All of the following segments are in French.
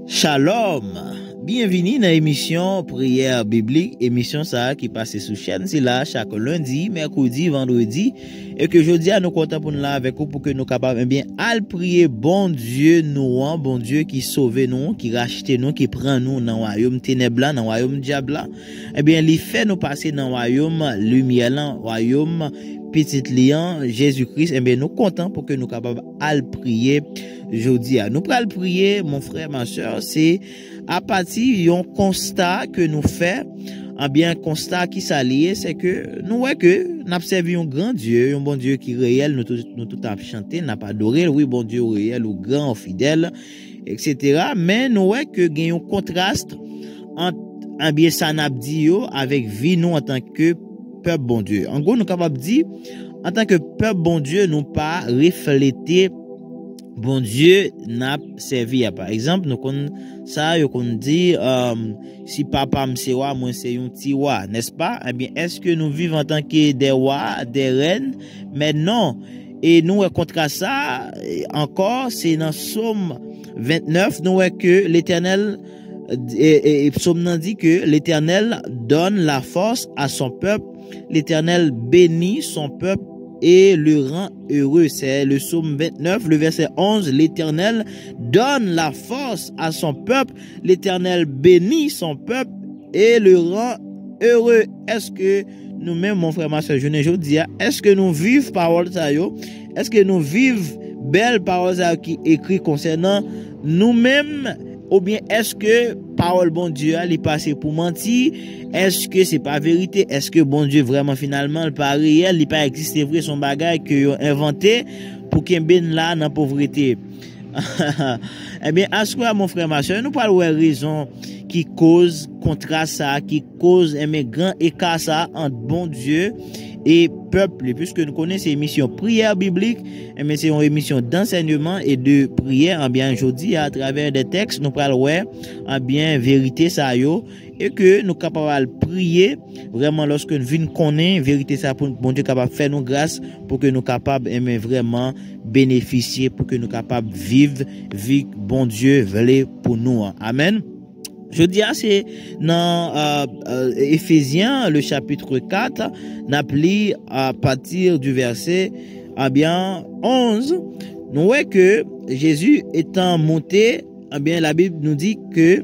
Shalom, bienvenue dans l'émission Prière Biblique, émission ça qui passe sous chaîne, c'est là chaque lundi, mercredi, vendredi, et que jeudi à nous comptons pour nous là avec vous pour que nous capables bien à prier bon Dieu nous, bon Dieu qui sauve nous, qui rachète nous, qui prend nous dans le royaume ténèbres, dans le royaume diable, et bien il fait nous passer dans le royaume lumière, le royaume petit lion Jésus-Christ. Et bien nous comptons pour que nous capables à prier jeudi. Nous prenons prier, mon frère, ma soeur, c'est à partir d'un constat que nous faisons, bien constat qui s'allie, c'est que nous voyons que nous observons un grand Dieu, un bon Dieu qui est réel, nous tout avons chanté, nous avons adoré, oui, bon Dieu réel, ou grand, ou fidèle, etc. Mais nous voyons que il y a un contraste entre bien ça n'a dit avec vie nous en tant que peuple bon Dieu. En gros, nous sommes capables de dire, en tant que peuple bon Dieu, nous pas refléter bon Dieu n'a servi. Par exemple, nous connaissons ça, on dit, si papa me c'est roi, moi c'est un petit roi, n'est-ce pas? Eh bien, est-ce que nous vivons en tant que des rois, des reines? Mais non. Et nous, contre ça, encore, c'est dans Psaume 29, nous voyons que l'Éternel, et Psaume dit que l'Éternel donne la force à son peuple, l'Éternel bénit son peuple et le rend heureux. C'est le psaume 29, le verset 11. L'Éternel donne la force à son peuple, l'Éternel bénit son peuple et le rend heureux. Est-ce que nous-mêmes, mon frère, ma soeur, je dis, est-ce que nous vivons parole ça yo? Est-ce que nous vivons belle parole ça qui écrit concernant nous-mêmes? Ou bien est-ce que parole bon Dieu est passé pour mentir? Est-ce que c'est pas vérité? Est-ce que bon Dieu vraiment finalement pas réel, il pas existé vrai son bagage que ont inventé pour qu'il ben là dans pauvreté? Eh bien, à ce moment mon frère ma soeur, nous parlons de raison qui cause contraste ça, qui cause un grand écart ça entre bon Dieu et peuple, puisque nous connaissons émission prière biblique, mais c'est une émission d'enseignement et de prière, en bien aujourd'hui à travers des textes, nous parlons en bien vérité ça yo, et que nous capables de prier vraiment lorsque nous venons connaître vérité ça pour bon Dieu capable faire nous grâce pour que nous capables aimer vraiment bénéficier, pour que nous capables vivre bon Dieu veut pour nous. Amen. Je dis c'est dans Éphésiens le chapitre 4, n'appli à partir du verset 11, nous voyons que Jésus étant monté, la Bible nous dit que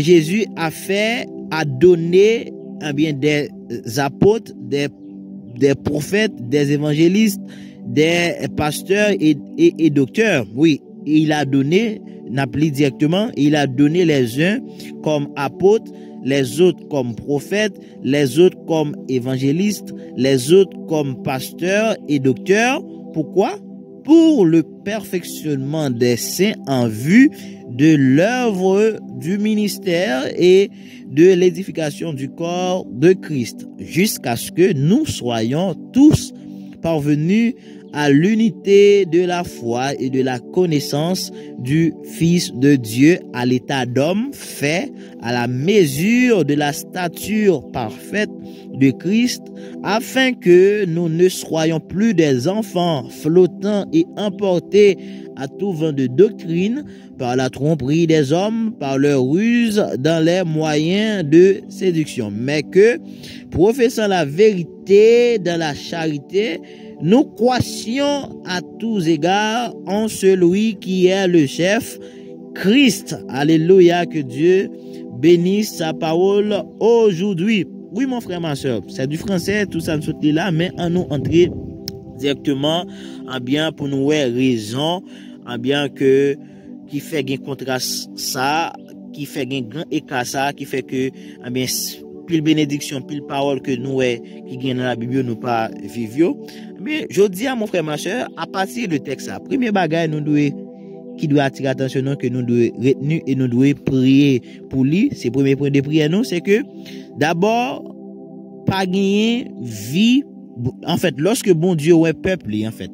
Jésus a donné des apôtres, des prophètes, des évangélistes, des pasteurs et docteurs. Oui, il a donné, n'appli directement, il a donné les uns comme apôtres, les autres comme prophètes, les autres comme évangélistes, les autres comme pasteurs et docteurs. Pourquoi? Pour le perfectionnement des saints en vue de l'œuvre du ministère et de l'édification du corps de Christ, jusqu'à ce que nous soyons tous parvenus à l'unité de la foi et de la connaissance du Fils de Dieu, à l'état d'homme fait à la mesure de la stature parfaite de Christ, afin que nous ne soyons plus des enfants flottants et emportés à tout vent de doctrine par la tromperie des hommes, par leur ruse dans les moyens de séduction, mais que, professant la vérité dans la charité, nous croissions à tous égards en celui qui est le chef, Christ. Alléluia, que Dieu bénisse sa parole aujourd'hui. Oui, mon frère, ma soeur, c'est du français, tout ça nous saute là, mais en nous entrer directement, bien pour nous raison, bien que qui fait un contraste ça, qui fait un grand écart ça, qui fait que bien pile bénédiction, pile parole que nous qui gagne dans la Bible nous pas vivre. Mais je dis à mon frère ma soeur, à partir de texte ça, premier bagage qui doit attirer attention nous, que nous devons retenir et nous devons prier pour lui, c'est premier point de prière nous, c'est que d'abord pas gagner vie, en fait lorsque bon Dieu ouais peuple en fait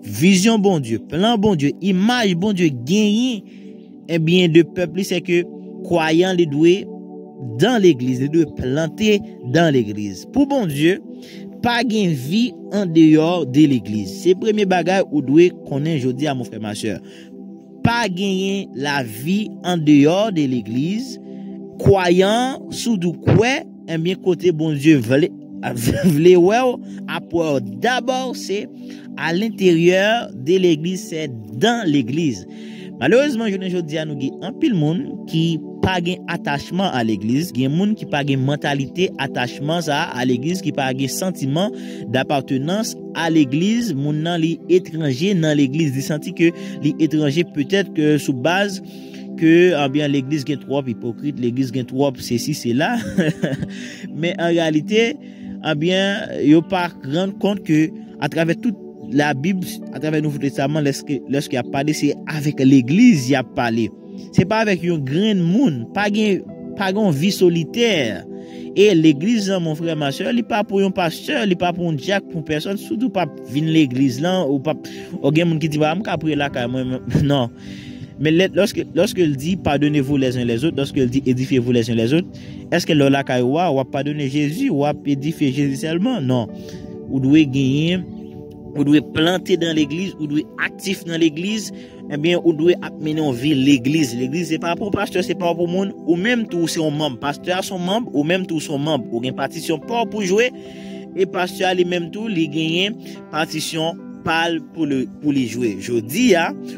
vision bon Dieu, plan bon Dieu, image bon Dieu gagner bien de peuple, c'est que croyant les doués dans l'église, les deux plantés dans l'église. Pour bon Dieu, pas gain vie en dehors de l'église. C'est premier bagage ou doit connaître aujourd'hui à mon frère ma soeur. pas gagner la vie en dehors de l'église, croyant sous du quoi, eh bien côté bon Dieu vle après d'abord c'est à l'intérieur de l'église, c'est dans l'église. Malheureusement, je dis à nous un pile monde qui pas gain attachement à l'église, il y a monde qui pas gain mentalité attachement à l'église, qui pas gain sentiment d'appartenance à l'église, moun nan li étranger dans l'église, il senti que li étranger peut-être que sous base que bien l'église est trop hypocrite, l'église est trop ceci c'est là. Mais en réalité, bien yo pas rendre compte que à travers toute la Bible, à travers le Nouveau Testament, lorsqu'il a parlé, c'est avec l'église il a parlé. C'est pas avec un grand monde, pas une vie solitaire. Et l'église, mon frère, ma soeur, il n'est pas pour un pasteur, il n'est pas pour un diacre, pour personne, surtout pas venir l'église là, ou pas, ou gen moun qui dit, bah, m'kapri là, non. Mais lorsqu'il dit, pardonnez-vous les uns les autres, lorsqu'il dit, édifiez-vous les uns les autres, est-ce que là, ou a pardonné Jésus, ou a édifié Jésus seulement? Non. Ou doit gagner, ou doit planter dans l'église, ou doit actif dans l'église, eh bien, ou doit amener en vie l'église. L'église, c'est pas pour pasteur, c'est pas pour monde, ou même tout c'est un membre. Pasteur son membre, ou même tout son membre. Ou gagne partition pas pour jouer, et pasteur lui même tout, il gagne partition parle pour les jouer. Je dis,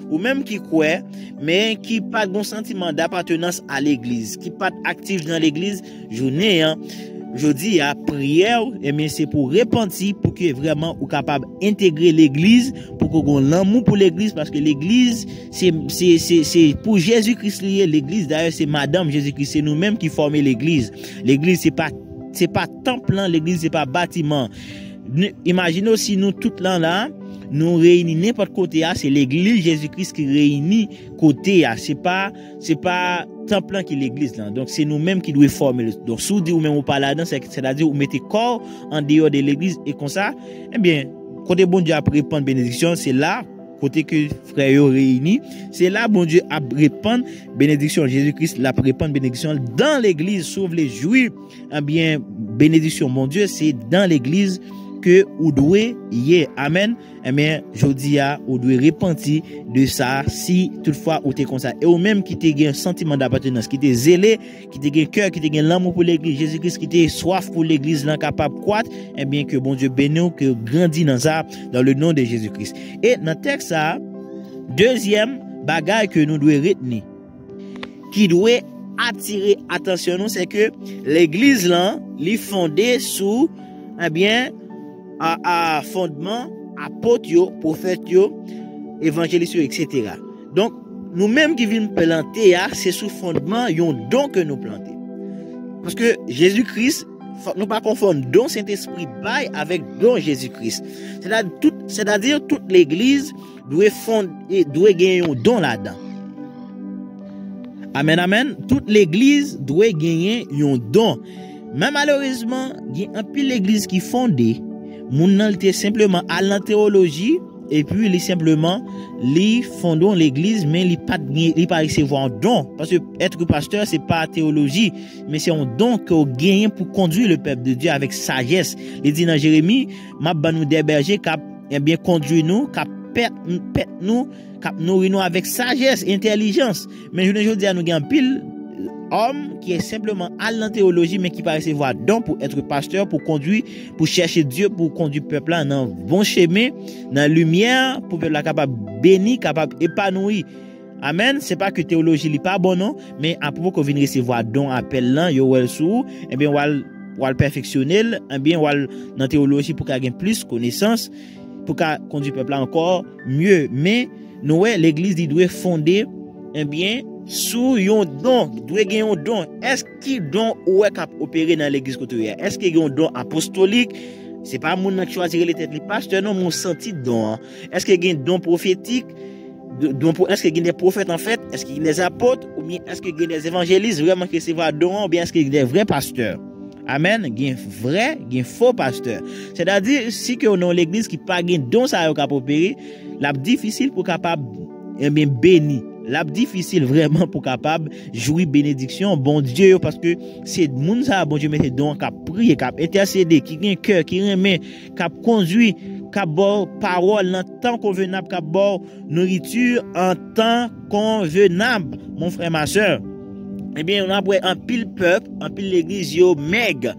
ou même qui croit, mais qui pas de bon sentiment d'appartenance à l'église, qui pas actif dans l'église, je dis à prière, mais c'est pour repentir, pour que vraiment ou capable d'intégrer l'église, pour qu'on ait l'amour pour l'église, parce que l'église, c'est pour Jésus-Christ lié. L'église, d'ailleurs, c'est Madame Jésus-Christ, c'est nous-mêmes qui formons l'église. L'église, c'est pas temple, l'église, c'est pas bâtiment. Imaginez si nous, tout là, nous réunissons n'importe côté, c'est l'église Jésus-Christ qui réunit côté, c'est pas temple qui est l'église là. Donc c'est nous-mêmes qui devons former. Donc si vous dites ou même ou pas là-dedans, c'est-à-dire vous mettez corps en dehors de l'église et comme ça, eh bien, côté bon Dieu a répandre bénédiction, c'est là côté que frères réunis, c'est là bon Dieu a répandre bénédiction. Jésus-Christ l'a répandre bénédiction dans l'église, sauve les juifs. Eh bien, bénédiction mon Dieu, c'est dans l'église que ou doit y amen. Eh bien, je dis à ou doit repentir de ça si toutefois ou t'es comme ça et ou même qui t'es un sentiment d'appartenance, qui t'es zélé, qui t'es un cœur, qui t'es l'amour pour l'église, Jésus-Christ qui t'es soif pour l'église, capable de croître, eh bien que bon Dieu bénisse, que grandit dans ça dans le nom de Jésus-Christ. Et dans le texte ça, deuxième bagage que nous devons retenir, qui doit attirer attention nous, c'est que l'église là, li fondée sous eh bien à fondement apôtres, prophètes, évangélistes, etc. Donc, nous-mêmes qui venons planter, c'est sous fondement, yon don que nous plantons. Parce que Jésus-Christ, nous pas confondre don Saint-Esprit bail avec don Jésus-Christ. C'est-à-dire toute l'église doit gagner un don là-dedans. Amen, amen. Toute l'église doit gagner un don. Mais malheureusement, il y a un peu l'église qui fondée. Moun nan était simplement à la théologie et puis il simplement li fondons l'église mais il pas recevoir un don parce que être pasteur c'est pas théologie mais c'est un don qu'on gagne pour conduire le peuple de Dieu avec sagesse. Il dit dans Jérémie m'a ban nous des bergers cap bien conduire nous cap pète nous cap nourrir nous avec sagesse intelligence. Mais je dis à nous gagne pile homme qui est simplement à la théologie mais qui peut recevoir don pour être pasteur, pour conduire, pour chercher Dieu, pour conduire le peuple là dans bon chemin, dans la lumière, pour que le peuple capable béni, capable épanoui. Amen. C'est pas que théologie n'est pas bon non, mais à propos qu'on vienne recevoir don appel là, yo wel sou, eh bien ou al perfectionner, eh bien ou dans théologie pour qu'il ait plus connaissance, pour qu'il conduise le peuple là encore mieux. Mais nous l'église il doit fonder eh bien sous yon don, doit gagner un don. Est-ce qu'il don ou est capable opérer dans l'église côté? Est-ce qu'il y a un don apostolique? C'est pas mon qui choisir les têtes les pasteurs, non, mon senti don. Est-ce qu'il y a un don prophétique? Est-ce qu'il y a des prophètes en fait? Est-ce qu'il y a des apôtres? Ou bien est-ce qu'il y a des évangélistes vraiment qui recevoir don? Ou bien est-ce qu'il y a des vrais pasteurs? Amen. Il y a vrai, il y a faux pasteur. C'est-à-dire, si que on a l'église qui pas gain don ça capable opérer, la difficile pour capable bien béni. La difficile vraiment pour capable jouir bénédiction bon Dieu parce que c'est monde ça bon Dieu mette don cap prier cap intercéder qui gagne cœur qui remet cap conduit qu'a bon parole en temps convenable, qu'a bon nourriture en temps convenable, mon frère, ma soeur. Eh bien, on a un pile peuple, un pile l'église, yo maigre,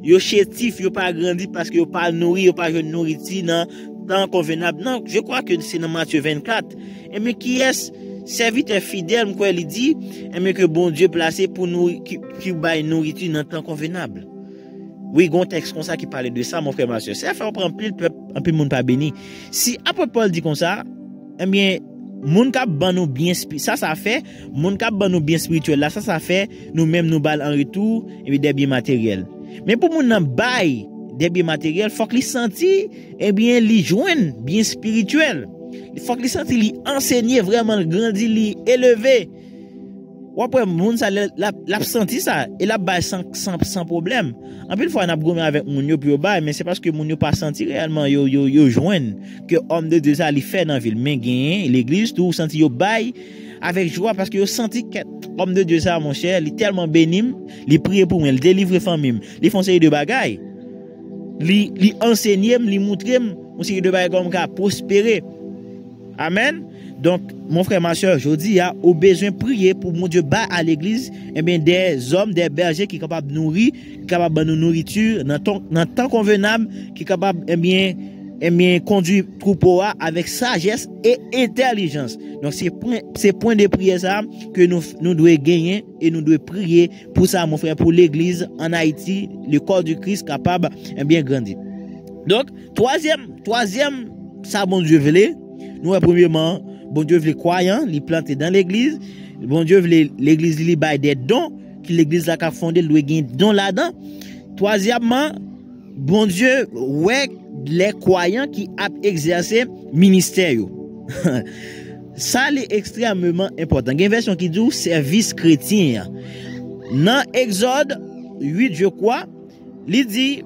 yo chétif, yo pas grandi parce que yo pas nourri, yo pas jeune nourriture dans temps convenable. Non, je crois que c'est dans Matthieu 24. Et mais qui est serviteur fidèle, quoi il dit, et mais que bon Dieu placé pour nous qui baille nourriture dans temps convenable. Oui, il y a un texte comme ça qui parle de ça, mon frère, ma soeur. Ça fait on prend pile peuple, un peu monde pas béni. Si apôtre Paul dit comme ça, eh bien moun k'ap ban nous bien ça fait moun k'ap ban nous bien spirituel là, ça fait nous même nous bal en retour et puis des biens matériels. Mais pour moun nan bay des biens matériels, faut que li senti eh bien li joine bien spirituel. Il faut que li senti li enseigner vraiment grandi li élevé. Ou après moun ça l'a senti ça et l'a bay sans problème. En plus fois on a gommé avec moun yo puis bay mais c'est parce que moun yo pas senti réellement yo joine que homme de Dieu ça li fait dans ville mais gain l'église tout senti yo bay avec joie parce que yo senti que homme de Dieu ça mon cher, il tellement béni, il prie pour moi, il délivre famille, il font série de bagailles. Li enseigner, li montrer on série de bagailles comme ça prospérer. Amen. Donc, mon frère, ma soeur, je dis, il y a besoin de prier pour mon Dieu bas à l'église, eh bien, des hommes, des bergers qui sont capables de nourrir, qui sont capables de nous nourriture, dans temps convenable, qui sont capables, eh bien, conduire troupeau avec sagesse et intelligence. Donc, c'est point de prière ça que nous devons gagner et nous devons prier pour ça, mon frère, pour l'église en Haïti, le corps du Christ capable, eh bien, grandir. Donc, troisième, ça, bon Dieu voulait, nous, premièrement, bon Dieu veut les croyants, les planter dans l'église. Bon Dieu veut l'église li bail des dons, que l'église la ka fondé doit gagner don là-dedans. Troisièmement, bon Dieu ouais les croyants qui a exercé ministère. Ça est extrêmement important. Il y a une version qui dit service chrétien. Dans Exode 8, je crois, il dit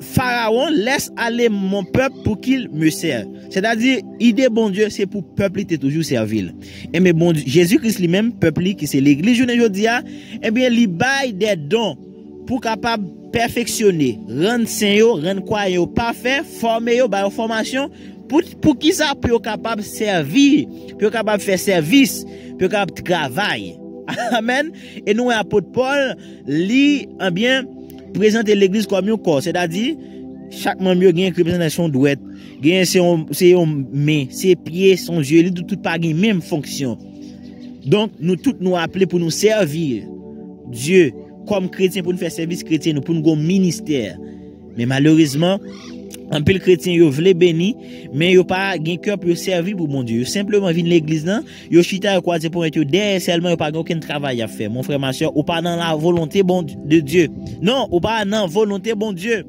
Pharaon laisse aller mon peuple pour qu'il me serve. C'est-à-dire, idée bon Dieu, c'est pour peuple qui toujours servir. Et mais bon Jésus-Christ lui-même, peuple qui c'est l'église, je ne dis pas, eh bien, il baille des dons pour capable perfectionner, rendre saint, rendre croyant parfait, former ba formation pour qui ça pour capable servir, pour capable faire service, pour capable travailler. Amen. Et nous apôtre Paul lit bien présenter l'église comme un corps, c'est-à-dire chaque membre a une représentation douette, gagne c'est main, ses pieds, son yeux, tout pas gagne même fonction. Donc nous tous nous appelés pour nous servir Dieu comme chrétiens pour nous faire service chrétien, pour nous avoir ministère. Mais malheureusement, un peu le chrétien yo vle béni, mais yo pas gain cœur pour servir pour mon Dieu. Simplement vinn l'église là, yo chita yo croiser pour être derrière seulement yo pas aucun travail à faire. Mon frère ma soeur, ou pas dans la volonté bon de Dieu. Non, ou pas dans volonté bon Dieu.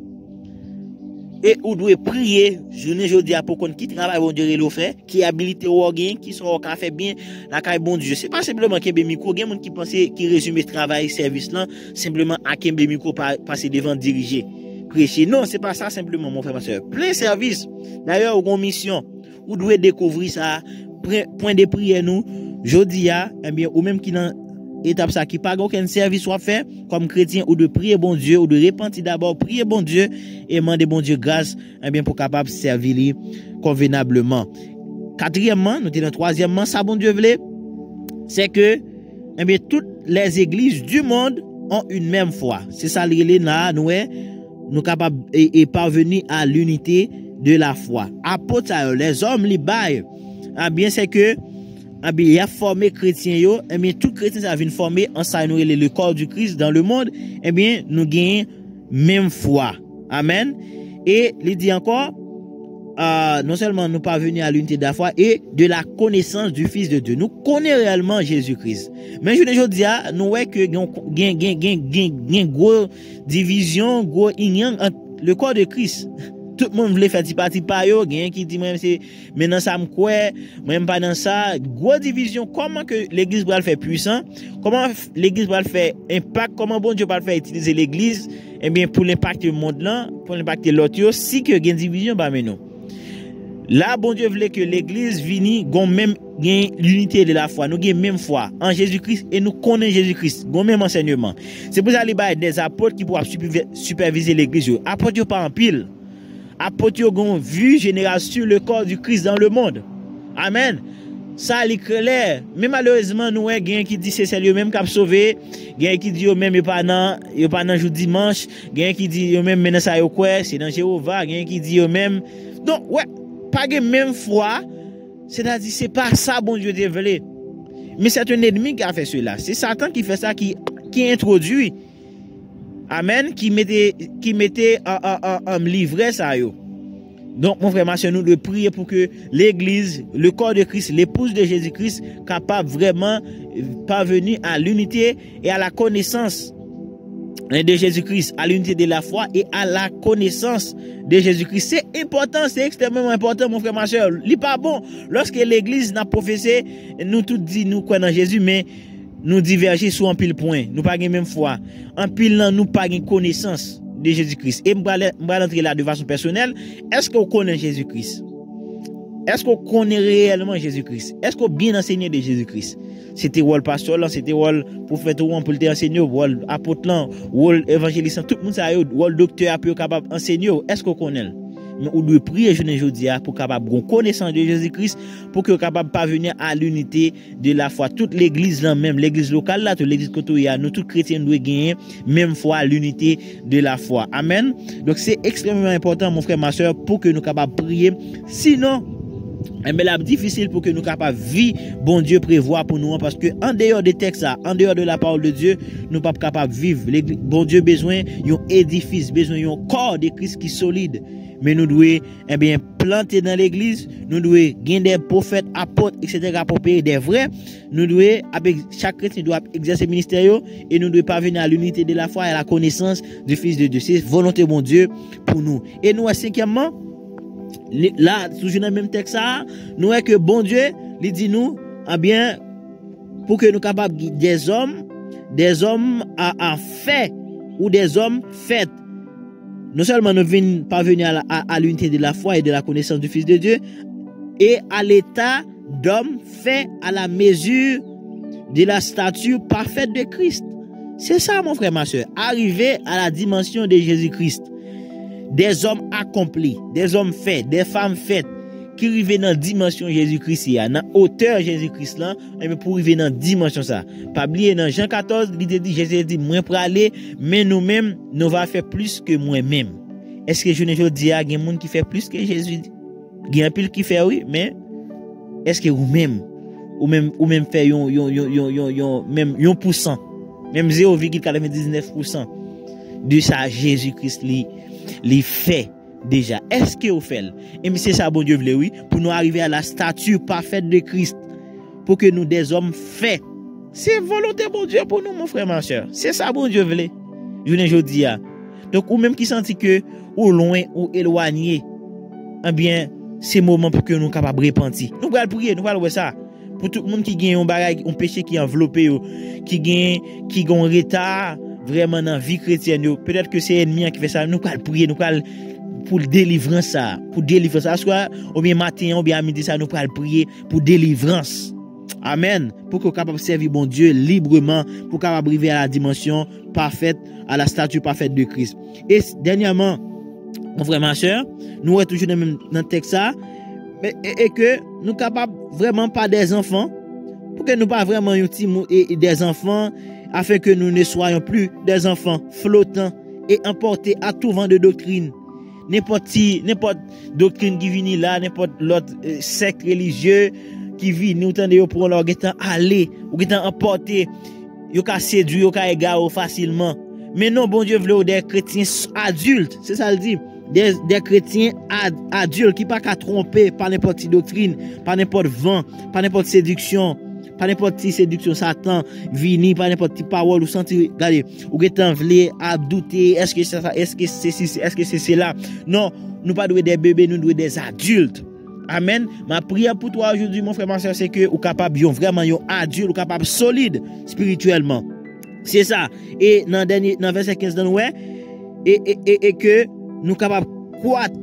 Et ou doit prier, je dis à pour qu'on qui travaille bon Dieu le fait, qui habilité ou gain, qui sont ka fait bien la caille bon Dieu. C'est pas simplement kembe micro, gain monde qui pense qui résume travail service là simplement à kembe micro passer devant diriger. Prêcher. Non, c'est pas ça simplement, mon frère, ma soeur. Plein service. D'ailleurs, on mission. Vous devez découvrir ça. Point de prière, nous. Jodi a, eh bien, ou même qui dans étape ça, qui pas aucun service soit fait, comme chrétien, ou de prier bon Dieu, ou de repentir d'abord, prier bon Dieu, et demander bon Dieu grâce, eh bien, pour capable servir lui convenablement. Quatrièmement, nous tenons troisièmement, ça, bon Dieu voulait, c'est que, eh bien, toutes les églises du monde ont une même foi. C'est ça, nous capables et parvenir à l'unité de la foi. Apôtre, les hommes li bail, bien c'est que il y a formé chrétien yo, et bien tout chrétien ça vient former en ça le corps du Christ dans le monde, et bien nous gagnons même foi. Amen. Et il dit encore non seulement nous parvenir à l'unité de la foi et de la connaissance du Fils de Dieu. Nous connaissons réellement Jésus-Christ. Mais je dis nous voyons que gain gros division, gros ignan entre le corps de Christ. Tout le monde voulait faire partie par yo, gain qui dit même c'est maintenant ça me quoi, même pas dans ça, gros division. Comment que l'église va le faire puissant? Comment l'église va le faire impact? Comment bon Dieu va le faire utiliser l'église eh bien pour l'impact du monde là, pour l'impact de l'autre si que gain division ba mais non. Là, bon Dieu voulait que l'église vini gon même gain l'unité de la foi. Nous gain même foi en Jésus-Christ et nous connaissons Jésus-Christ, gon même enseignement. C'est pour ça qu'il y a des apôtres qui pourront superviser l'église. Apôtres pas en pile. apôtres ont vu général sur le corps du Christ dans le monde. Amen. Ça est clair. Mais malheureusement, nous avons quelqu'un qui dit c'est celle même qui a sauvé, quelqu'un qui dit même il pas dans jour dimanche, quelqu'un qui dit même maintenant ça yo quoi, c'est dans Jéhovah, quelqu'un qui dit même donc ouais, pas de même foi, c'est-à-dire c'est pas ça bon Dieu dévelé. Mais c'est un ennemi qui a fait cela. C'est Satan qui fait ça, qui introduit. Amen, qui mettait en livret ça yo. Donc, mon frère, ma soeur, nous devons prier pour que l'Église, le corps de Christ, l'épouse de Jésus-Christ, capable vraiment parvenir à l'unité et à la connaissance de Jésus-Christ, à l'unité de la foi et à la connaissance de Jésus-Christ. C'est important, c'est extrêmement important, mon frère, ma soeur. Il n'est pas bon. Lorsque l'Église n'a professé, nous tous dit nous croyons en Jésus, mais nous diverger sur un pile point. Nous pas même foi. En pile, nous pas connaissance de Jésus-Christ. Et je vais entrer là de façon personnelle. Est-ce qu'on connaît Jésus-Christ? Est-ce qu'on connaît réellement Jésus-Christ? Est-ce qu'on bien enseigné de Jésus-Christ? C'était rôle pasteur là, c'était rôle prophète ou pour enseigner, rôle apôtre là, rôle évangéliste, tout le monde ça rôle docteur pour capable enseigner. Est-ce qu'on connaît? Mais on doit prier aujourd'hui pour capable de connaissance de Jésus-Christ, pour que capable parvenir à l'unité de la foi. Toute l'église là même, l'église locale là, toute l'église côté nous tous chrétiens doivent gagner même foi, l'unité de la foi. Amen. Donc c'est extrêmement important mon frère, ma soeur, pour que nous capable prier. Sinon mais là difficile pour que nous capables vivre bon Dieu prévoit pour nous, parce que en dehors des textes en dehors de la parole de Dieu, nous pas capables vivre. Bon Dieu besoin d'un édifice, besoin d'un corps de Christ qui solide. Mais nous devons planter dans l'église, nous devons gagner des prophètes, apôtres, etc. pour payer des vrais. Nous devons, avec chaque chrétien doit exercer le ministère et nous devons parvenir à l'unité de la foi et à la connaissance du Fils de Dieu. C'est volonté bon Dieu pour nous. Et nous, cinquièmement, là, toujours dans le même texte, nous voyons que bon Dieu, il dit nous, pour que nous soyons capables des hommes à fait ou des hommes faits. Non seulement nous venons parvenir à l'unité de la foi et de la connaissance du Fils de Dieu, et à l'état d'homme fait à la mesure de la stature parfaite de Christ. C'est ça, mon frère, ma soeur. Arriver à la dimension de Jésus-Christ. Des hommes accomplis, des hommes faits, des femmes faites, qui arrivent dans la dimension Jésus-Christ, dans la hauteur Jésus-Christ, là, pour arriver dans la dimension ça. Pas oublier dans Jean 14, il dit, Jésus dit, moi pour aller, mais nous-mêmes, nous va faire plus que moi-même. Est-ce que je ne dis à des gens qui fait plus que Jésus? Il y a un pile qui fait oui, mais est-ce que vous-même, ou même fait même 1%, même 0,99% de ça Jésus-Christ les fait déjà. Est-ce que vous faites? Et c'est ça bon Dieu voulait, oui, pour nous arriver à la stature parfaite de Christ, pour que nous des hommes faits. C'est volonté bon Dieu pour nous, mon frère, ma soeur. C'est ça bon Dieu voulait. Je dis. Donc ou même qui sentit que ou loin ou éloigné, eh bien c'est moment pour que nous capables repentir. Nous allons prier, nous allons voir ça. Pour tout le monde qui gagne un bagage, un péché qui enveloppé, qui gagne un retard vraiment dans la vie chrétienne, peut-être que c'est l'ennemi qui fait ça. Nous allons prier, nous allons pour délivrer ça, soit ou bien matin ou bien à midi ça, nous allons prier pour délivrance. Amen. Pour qu'on soit capable de servir bon Dieu librement, pour qu'on soit capable arriver à la dimension parfaite, à la statue parfaite de Christ. Et dernièrement, mon frère, ma soeur, nous sommes toujours dans le texte ça, et que nous sommes capables vraiment pas des enfants, pour que nous pas vraiment des enfants, afin que nous ne soyons plus des enfants flottants et emportés à tout vent de doctrine. N'importe doctrine qui vient là, n'importe l'autre secte religieux qui vit, nous tendez pour leur aller, ou emporter, yo ka séduire, yo ka égarer facilement. Mais non, bon Dieu veut des chrétiens adultes, c'est ça le dit. Des chrétiens adultes qui pas qu'à tromper par n'importe quelle doctrine, par n'importe vent, par n'importe séduction, par n'importe quelle séduction Satan vini, par n'importe quelle parole ou sentir, regardez, ou getan vle à douter, est-ce que c'est ça, est-ce que c'est cela? Non, nous pas doué des bébés, nous doué des adultes. Amen. Ma prière pour toi aujourd'hui, mon frère, ma soeur, c'est que vous capable vraiment yon adulte, ou capable solide spirituellement. C'est ça. Et dans verset 15 dans ouais, et que nous capables croître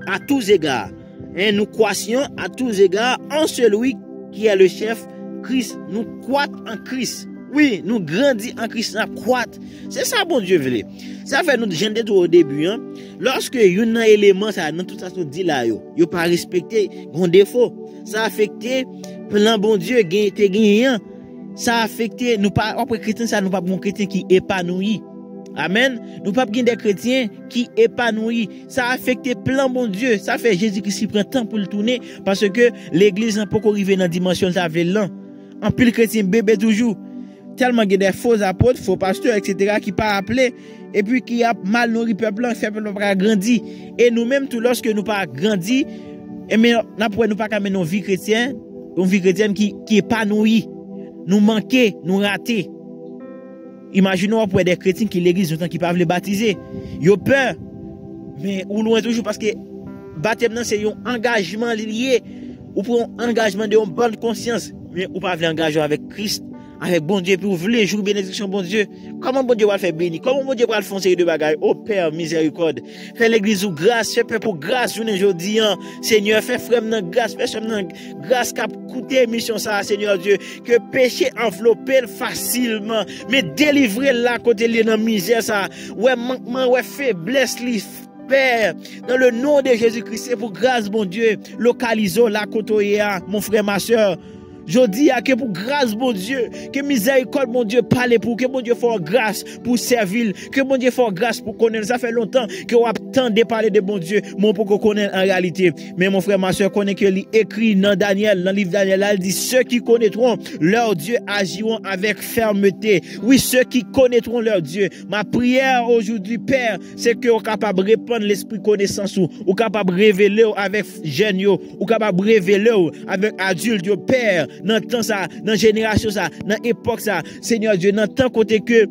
à tous égards. Et nous croissions à tous égards en celui qui est le chef, Christ. Nous croître en Christ. Oui, nous grandissons en Christ, nous croître. C'est ça, bon Dieu veut. Ça fait nous gêner tout au début. Hein? Lorsque il y a un élément, ça, dans tout ça, dit là, yo pas respecté, bon défaut. Ça a affecté, plan bon Dieu, gagnant. Ça a affecté, nous pas, après chrétien, ça, nous pas bon chrétien qui épanoui. Amen. Nous pas des chrétiens qui épanouissent. Ça a affecté plein bon Dieu. Ça fait Jésus-Christ prend temps pour le tourner parce que l'église n'a pas arrivé dans la dimension ça fait lent. En pile chrétien bébé toujours. Tellement il y a des faux apôtres, faux pasteurs, etc. qui pas appelés et puis qui a mal nourri peuple, fait peuple pas grandir. Et nous-mêmes tout lorsque nous pas grandi, et mais nous pas amener une vie chrétienne qui épanouie. Nous manquer, nous rater. Imaginons pour des chrétiens qui l'église qui peuvent les baptiser. Ils ont peur. Mais ou loin toujours parce que baptême c'est un engagement lié ou pour un engagement de bonne conscience mais ou pas l'engagement avec Christ avec bon Dieu pour voulez jouer bénédiction bon Dieu. Comment bon Dieu va le faire bénir? Comment bon Dieu va le faire de bagaille? Oh Père miséricorde. Fais l'église ou grâce, fais pour grâce aujourd'hui Seigneur, fais frère dans grâce, fais frère dans grâce cap coûter mission ça Seigneur Dieu que péché enveloppe facilement mais délivrer là côté li dans misère ça. Ouais manquement, ouais faiblesse li Père, dans le nom de Jésus-Christ, c'est pour grâce, bon Dieu, localisons la côtoya, mon frère, ma soeur. Je dis que pour grâce, mon Dieu, que miséricorde, mon Dieu, parle pour, que mon Dieu fasse grâce pour servir, que mon Dieu fasse grâce pour connaître. Ça fait longtemps que on attend de parler de bon Dieu, mon pour qu'on connaisse en réalité. Mais mon frère, ma soeur, connaît que écrit dans Daniel, dans le livre Daniel, il dit, ceux qui connaîtront leur Dieu agiront avec fermeté. Oui, ceux qui connaîtront leur Dieu. Ma prière aujourd'hui, Père, c'est que on capable de répandre l'esprit connaissance ou capable de révéler avec jeunes, ou capable de révéler avec adultes, Père. Dans temps ça, dans génération ça, dans époque ça, Seigneur Dieu, dans tant côté que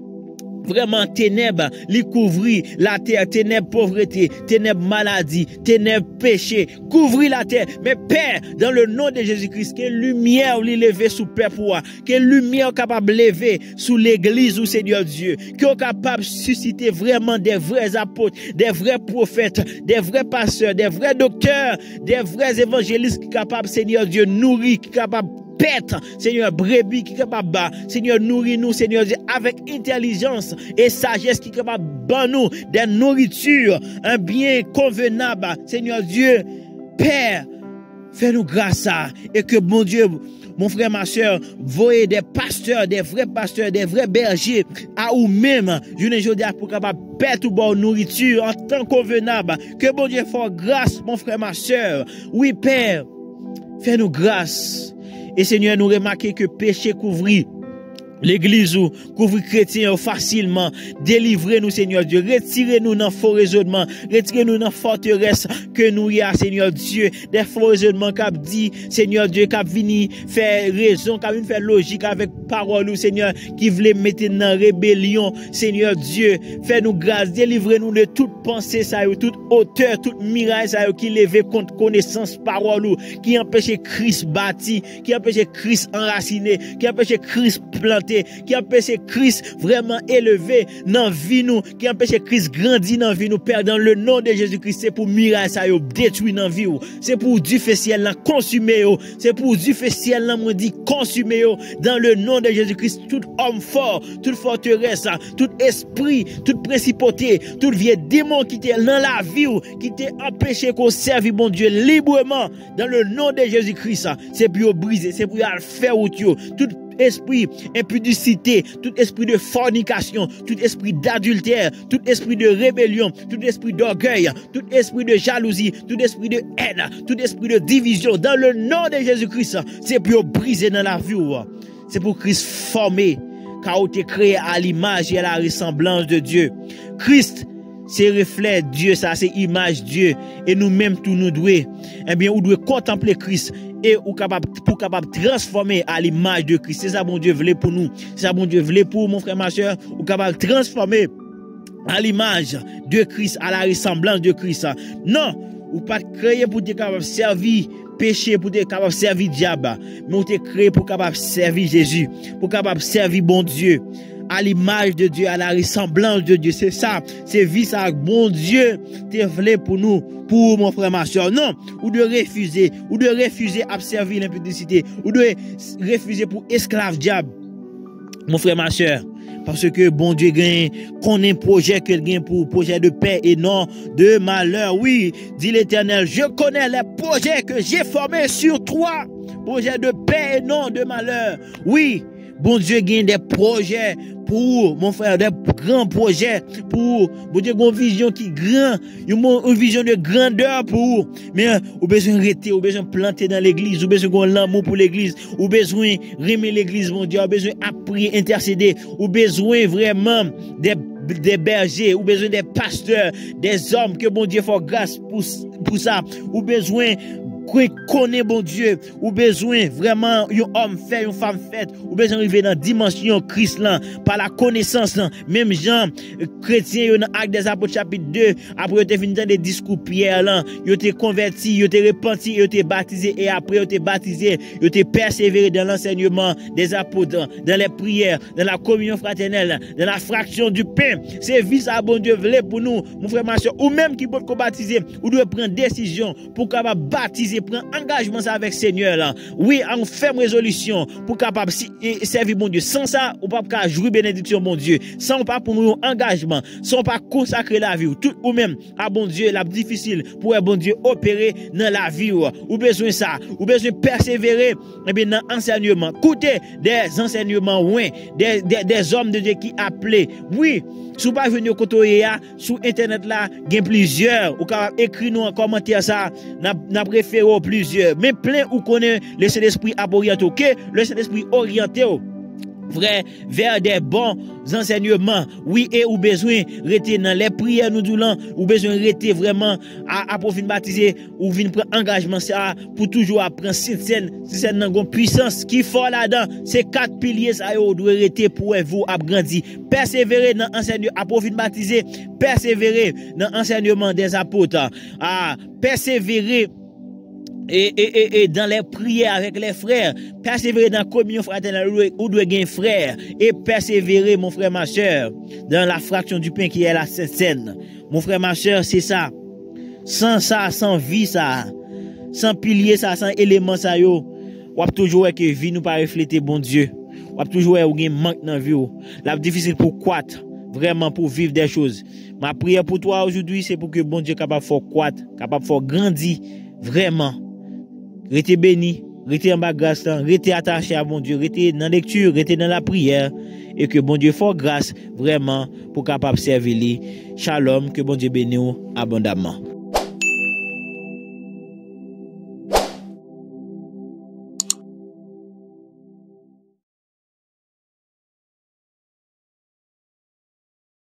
vraiment ténèbres li couvrir la terre, ténèbres pauvreté, ténèbres maladie, ténèbres péché, couvrir la terre. Mais Père, dans le nom de Jésus-Christ, que lumière li lever sous peuple, que lumière capable lever sous l'église ou Seigneur Dieu, que capable susciter vraiment des vrais apôtres, des vrais prophètes, des vrais pasteurs, des vrais docteurs, des vrais évangélistes qui capables Seigneur Dieu nourrir, qui capables pète, Seigneur, brebis qui est capable, Seigneur, nourris-nous, Seigneur, avec intelligence et sagesse qui est capable de nous des nourritures, un bien convenable, Seigneur Dieu, Père, fais-nous grâce à, et que mon Dieu, mon frère, ma soeur, voyez des pasteurs, des vrais bergers à vous-même, je ne dis pour capable pète ou bonne nourriture en temps convenable, que mon Dieu fasse grâce, mon frère, ma soeur, oui, Père, fais-nous grâce. Et Seigneur, nous remarquons que péché couvrit l'église ou couvrir chrétien facilement. Délivrez-nous, Seigneur Dieu. Retirez-nous dans faux raisonnement. Retirez-nous dans forteresse que nous y a, Seigneur Dieu. Des faux raisonnements qu'a dit, Seigneur Dieu, qu'a vini faire raison, qu'a vini faire logique avec parole, Seigneur, qui voulait mettre dans rébellion, Seigneur Dieu. Fais-nous grâce. Délivrez-nous de toute pensée, ça, toute hauteur, toute miraille, ça, qui lève contre connaissance, parole, qui empêche Christ bâti, qui empêche Christ enraciné, qui empêche Christ planté, qui empêche Christ vraiment élevé dans vie nous, qui empêche Christ grandir dans vie nous, Père, dans le nom de Jésus-Christ, c'est pour miracle ça yo détruit dans vie ou, c'est pour du feu ciel là consumer yo, c'est pour du feu ciel là moi dit consumer yo dans le nom de Jésus-Christ. Tout homme fort, toute forteresse, tout esprit, toute principauté, tout vieux démon qui était dans la vie ou qui t'est empêché qu'on serve bon Dieu librement dans le nom de Jésus-Christ, c'est pour briser, c'est pour faire out yo, tout esprit impudicité, tout esprit de fornication, tout esprit d'adultère, tout esprit de rébellion, tout esprit d'orgueil, tout esprit de jalousie, tout esprit de haine, tout esprit de division, dans le nom de Jésus-Christ, c'est pour briser dans la vie, c'est pour Christ former, car il a été créé à l'image et à la ressemblance de Dieu. Christ, c'est reflet Dieu, ça c'est image Dieu, et nous-mêmes tout nous devons, eh bien, nous devons contempler Christ et pour capable transformer à l'image de Christ. C'est ça bon Dieu voulait pour nous. C'est ça bon Dieu voulait pour mon frère, ma soeur, ou capable transformer à l'image de Christ, à la ressemblance de Christ. Non, ou pas créé pour être capable de servir péché, pour être capable de servir diable, mais ou t'es créé pour capable de servir Jésus, pour capable de servir bon Dieu. À l'image de Dieu, à la ressemblance de Dieu. C'est ça, c'est vie ça, bon Dieu, t'es voulu pour nous, pour mon frère, ma soeur. Non, ou de refuser à servir l'impudicité, ou de refuser pour esclave diable. mon frère, ma soeur. Parce que bon Dieu gagne, qu'on ait un projet qu'il gagne pour projet de paix et non de malheur. Oui, dit l'Éternel, je connais les projets que j'ai formés sur toi. Projet de paix et non de malheur. Oui, bon Dieu gagne des projets pour, mon frère, des grands projets pour, bon Dieu, une vision qui est grande, une vision de grandeur pour, mais, ou besoin de rester, ou besoin de planter dans l'église, ou besoin de l'amour pour l'église, ou besoin de remettre l'église, mon Dieu, ou besoin d'apprier, intercéder, ou besoin vraiment des bergers, ou besoin des pasteurs, des hommes que bon Dieu fait grâce pour ça, ou besoin connaît bon Dieu, ou besoin vraiment un homme fait, une femme faite, ou besoin arriver dans dimension Christ là, par la connaissance là, même Jean chrétien dans Actes des Apôtres chapitre 2, après tu fini dans des discours Pierre là, yo te converti, yo te repenti, yo te baptisé et après yo te baptisé, yo te persévéré dans l'enseignement des apôtres, dans les prières, dans la communion fraternelle, dans la fraction du pain. C'est vie ça bon Dieu voulait pour nous, mon frère ma soeur, ou même qui peut baptiser, ou doit prendre décision pour capable baptiser, prendre engagement ça avec Seigneur là. Oui, en ferme résolution pour capable servir mon Dieu. Sans ça, on pas capable jouer bénédiction mon Dieu. Sans pas pour nous engagement, sans pas consacrer la vie tout ou même à bon Dieu, la difficile pour bon Dieu opérer dans la vie ou besoin ça, ou besoin persévérer bien dans enseignement. Écoutez des enseignements ouais, des hommes de Dieu qui appelés. Oui, si vous pas venir côté sur internet là, il y a plusieurs ou capable écrire nous en commentaire ça, n'a préféré plusieurs, mais plein ou connaît le Saint-Esprit à orienter, que le Saint-Esprit orienté vrai vers des bons enseignements. Oui, et ou besoin rester dans les prières nous disons, ou besoin rester vraiment à pour venir baptiser ou venir prendre engagement ça pour toujours apprendre cette scène dans puissance qui fort là-dedans. Ces 4 piliers ça doit rester pour vous à grandir. Persévérer dans l'enseignement à pour venir baptiser, persévérer dans l'enseignement des apôtres, persévérer et dans les prières avec les frères, persévérer dans la communion fraternelle où doit gagner frère, et persévérer mon frère ma soeur dans la fraction du pain qui est la Sainte Seine. Mon frère ma soeur, c'est ça. Sans ça, sans vie ça, sans pilier ça, sans élément ça yo, ou toujours que vie nous pas refléter bon Dieu. Ou toujours ou gain manque dans vie ou. La difficile pour croître, vraiment pour vivre des choses. Ma prière pour toi aujourd'hui, c'est pour que bon Dieu capable faire croître, capable faire grandir vraiment. Restez béni, restez en bas grâce, restez attaché à mon Dieu, restez dans la lecture, restez dans la prière, et que bon Dieu fasse grâce vraiment pour capable servir lui. Shalom, que bon Dieu bénisse abondamment.